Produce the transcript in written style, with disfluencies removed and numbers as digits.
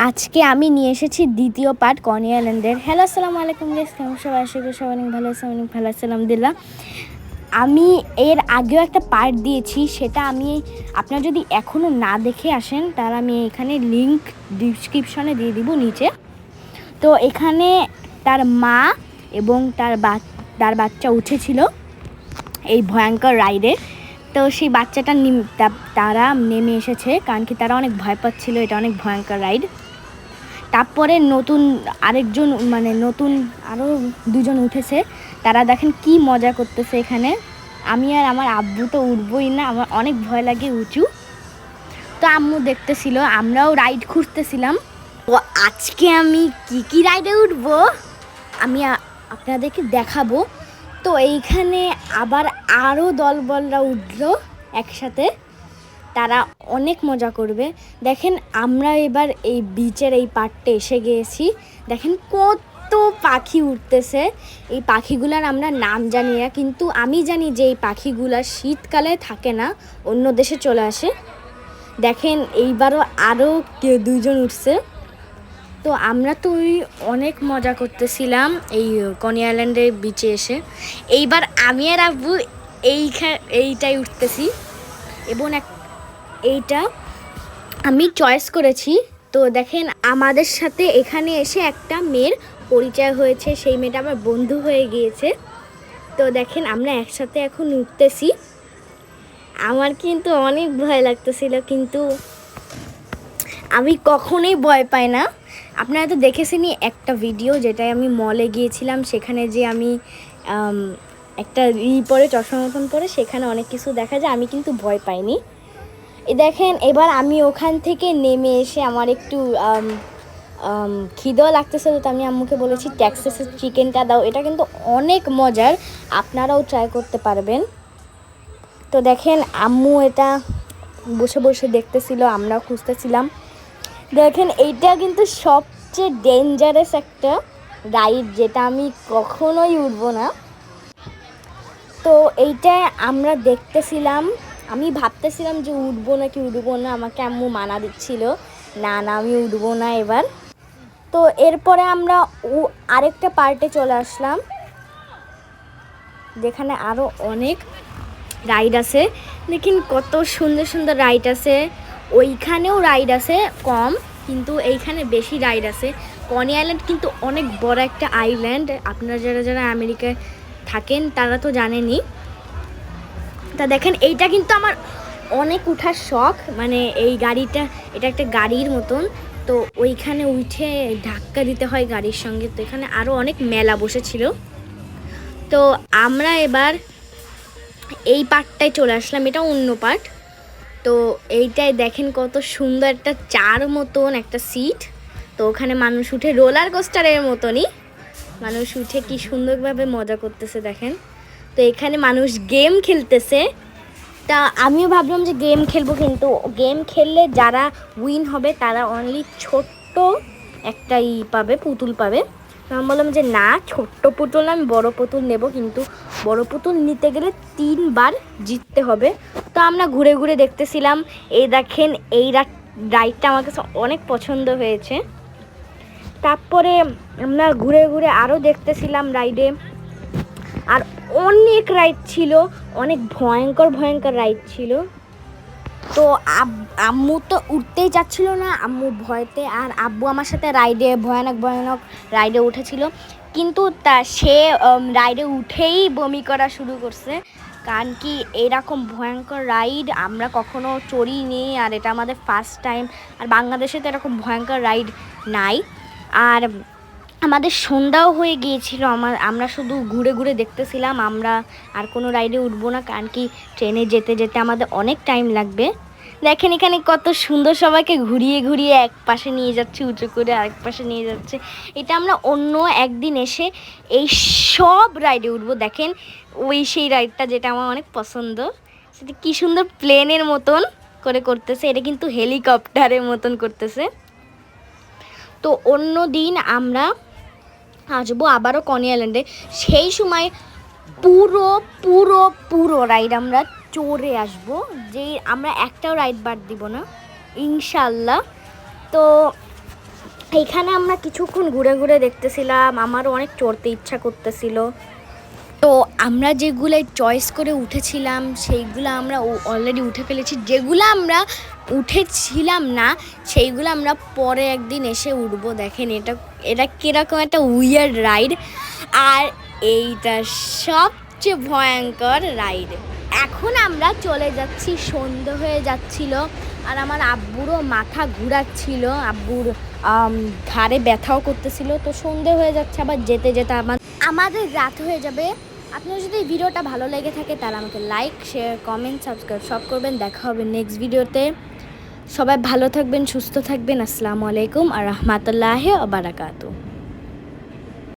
আজকে আমি নিয়ে এসেছি দ্বিতীয় পার্ট কনি আইল্যান্ডের। হ্যালো, আসসালামু আলাইকুম গাইস, কেমন সবাই? আশা করি সবাই অনেক ভালো আছে, অনেক ভালো আছে আলহামদুলিল্লাহ। আমি এর আগেও একটা পার্ট দিয়েছি, সেটা আমি আপনারা যদি এখনও না দেখে আসেন তাহলে আমি এখানে লিংক ডিসক্রিপশনে দিয়ে দিব নিচে। তো এখানে তার মা এবং তার বাচ্চা উঠেছিল এই ভয়ঙ্কর রাইডে। তো সেই বাচ্চাটা তারা নেমে এসেছে, কারণ কি তারা অনেক ভয় পাচ্ছিল, এটা অনেক ভয়ঙ্কর রাইড। তারপরে নতুন আরও দুজন উঠেছে, তারা দেখেন কি মজা করতেছে এখানে। আমি আর আমার আব্বু তো উঠবই না, আমার অনেক ভয় লাগে উঁচু। তো আম্মু দেখতেছিল, আমরাও রাইড খুঁজতেছিলাম। তো আজকে আমি কি রাইডে উঠবো আমি আপনাদেরকে দেখাবো। তো এইখানে আবার আরও দলবলরা উঠলো একসাথে, তারা অনেক মজা করবে। দেখেন আমরা এবার এই বিচের এই পার্টে এসে গিয়েছি, দেখেন কত পাখি উঠতেছে। এই পাখিগুলার আমরা নাম জানি না, কিন্তু আমি জানি যে এই পাখিগুলা শীতকালে থাকে না, অন্য দেশে চলে আসে। দেখেন এইবারও আরও দুইজন উঠছে। তো আমরা তো অনেক মজা করতেছিলাম এই কনি আইল্যান্ডের বিচে এসে। এইবার আমি আর আব্বু এইটাই উঠতেছি, এবং এইটা আমি চয়েস করেছি। তো দেখেন আমাদের সাথে এখানে এসে একটা মেয়ের পরিচয় হয়েছে, সেই মেয়েটা আমার বন্ধু হয়ে গিয়েছে। তো দেখেন আমরা একসাথে এখন উঠতেছি। আমার কিন্তু অনেক ভয় লাগতেছিল, কিন্তু আমি কখনোই ভয় পাই না। আপনারা তো দেখেছেনই একটা ভিডিও, যেটায় আমি মলে গিয়েছিলাম, সেখানে যে আমি একটা পরে চশমা মতন পরে সেখানে অনেক কিছু দেখা যায়, আমি কিন্তু ভয় পাইনি। দেখেন এবার আমি ওখান থেকে নেমে এসে আমার একটু খিদেও লাগতেছিল, তো আমি আম্মুকে বলেছি টেক্সাসের চিকেনটা দাও, এটা কিন্তু অনেক মজার, আপনারাও ট্রাই করতে পারবেন। তো দেখেন আম্মু এটা বসে বসে দেখতেছিল, আমরাও খুঁজতেছিলাম। দেখেন এইটা কিন্তু সবচেয়ে ডেঞ্জারাস একটা রাইড, যেটা আমি কখনোই উঠবো না। তো এইটা আমরা দেখতেছিলাম, আমি ভাবতেছিলাম যে উঠবো না, আমাকে আম্মু মানা দিচ্ছিল, না আমি উঠবো না এবার। তো এরপরে আমরা আরেকটা পার্টে চলে আসলাম, যেখানে আরও অনেক রাইড আছে। দেখেন কত সুন্দর সুন্দর রাইড আছে। ওইখানেও রাইড আছে কম, কিন্তু এইখানে বেশি রাইড আছে। কনি আইল্যান্ড কিন্তু অনেক বড় একটা আইল্যান্ড, আপনারা যারা আমেরিকায় থাকেন তারা তো জানেনই। তা দেখেন এইটা কিন্তু আমার অনেক উঠার শখ, মানে এই গাড়িটা, এটা একটা গাড়ির মতন। তো ওইখানে উঠে ধাক্কা দিতে হয় গাড়ির সঙ্গে। তো এখানে আরও অনেক মেলা বসেছিল। তো আমরা এবার এই পার্টটায় চলে আসলাম, এটা অন্য পার্ট। তো এইটাই দেখেন কত সুন্দর একটা চার মতন একটা সিট। তো ওখানে মানুষ উঠে রোলার কোস্টারের মতনই মানুষ উঠে কি সুন্দরভাবে মজা করতেছে দেখেন। তো এখানে মানুষ গেম খেলতেছে। তা আমিও ভাবলাম যে গেম খেলবো, কিন্তু গেম খেললে যারা উইন হবে তারা অনলি ছোট্ট একটা পুতুল পাবে। আমি বললাম যে না, ছোট্ট পুতুল না, আমি বড় পুতুল নেব, কিন্তু বড় পুতুল নিতে গেলে 3 বার জিততে হবে। তো আমরা ঘুরে ঘুরে দেখতেছিলাম। এই দেখেন এই রাইডটা আমার কাছে অনেক পছন্দ হয়েছে। তারপরে আমরা ঘুরে ঘুরে আরও দেখতেছিলাম রাইডে, আর অনেক রাইড ছিল, অনেক ভয়ঙ্কর রাইড ছিল। তো আম্মু তো উঠতেই চাচ্ছিল না, আম্মু ভয়তে, আর আব্বু আমার সাথে ভয়ানক রাইডে উঠেছিল, কিন্তু সে রাইডে উঠেই বমি করা শুরু করছে। কারণ কি এরকম ভয়ঙ্কর রাইড আমরা কখনো চড়িনি, আর এটা আমাদের ফার্স্ট টাইম। আর বাংলাদেশে তো এরকম ভয়ঙ্কর রাইড নাই। আর আমাদের সন্ধ্যাও হয়ে গিয়েছিল, আমরা শুধু ঘুরে ঘুরে দেখতেছিলাম, আমরা আর কোনো রাইডে উঠবো না, কারণ কি ট্রেনে যেতে যেতে আমাদের অনেক টাইম লাগবে। দেখেন এখানে কত সুন্দর সবাইকে ঘুরিয়ে ঘুরিয়ে এক পাশে নিয়ে যাচ্ছে, উঁচু করে আরেক পাশে নিয়ে যাচ্ছে। এটা আমরা অন্য একদিন এসে এই সব রাইডে উঠবো। দেখেন সেই রাইডটা যেটা আমার অনেক পছন্দ, সেটা কি সুন্দর প্লেনের মতন করে করতেছে, এটা কিন্তু হেলিকপ্টারের মতন করতেছে। তো অন্য দিন আমরা আসবো আবারও কনি আইল্যান্ডে, সেই সময় পুরো পুরো পুরো রাইড আমরা চড়ে আসবো, যে আমরা একটাও রাইড বাদ দিব না ইনশাল্লাহ। তো এইখানে আমরা কিছুক্ষণ ঘুরে ঘুরে দেখতেছিলাম, আমারও অনেক চড়তে ইচ্ছা করতেছিল। তো আমরা যেগুলো চয়েস করে উঠেছিলাম সেইগুলো আমরা অলরেডি উঠে ফেলেছি, যেগুলো আমরা উঠেছিলাম না সেইগুলো আমরা পরে একদিন এসে উঠবো। দেখেন এটা এটা কীরকম একটা উইয়ার্ড রাইড, আর এইটা সবচেয়ে ভয়ঙ্কর রাইড। এখন আমরা চলে যাচ্ছি, সন্ধ্যে হয়ে যাচ্ছিল, আর আমার আব্বুরও মাথা ঘুরাচ্ছিল, আব্বুর ঘাড়ে ব্যথাও করতেছিল। তো সন্ধ্যে হয়ে যাচ্ছে, আবার যেতে যেতে আমাদের রাত হয়ে যাবে। আপনার যদি ভিডিওটা ভালো লেগে থাকে তাহলে আমাকে লাইক, শেয়ার, কমেন্ট, সাবস্ক্রাইব সব করবেন। দেখা হবে নেক্সট ভিডিওতে। সবাই ভালো থাকবেন, সুস্থ থাকবেন। আসসালামু আলাইকুম আর রহমতুল্লাহি ওয়া বারাকাতুহু।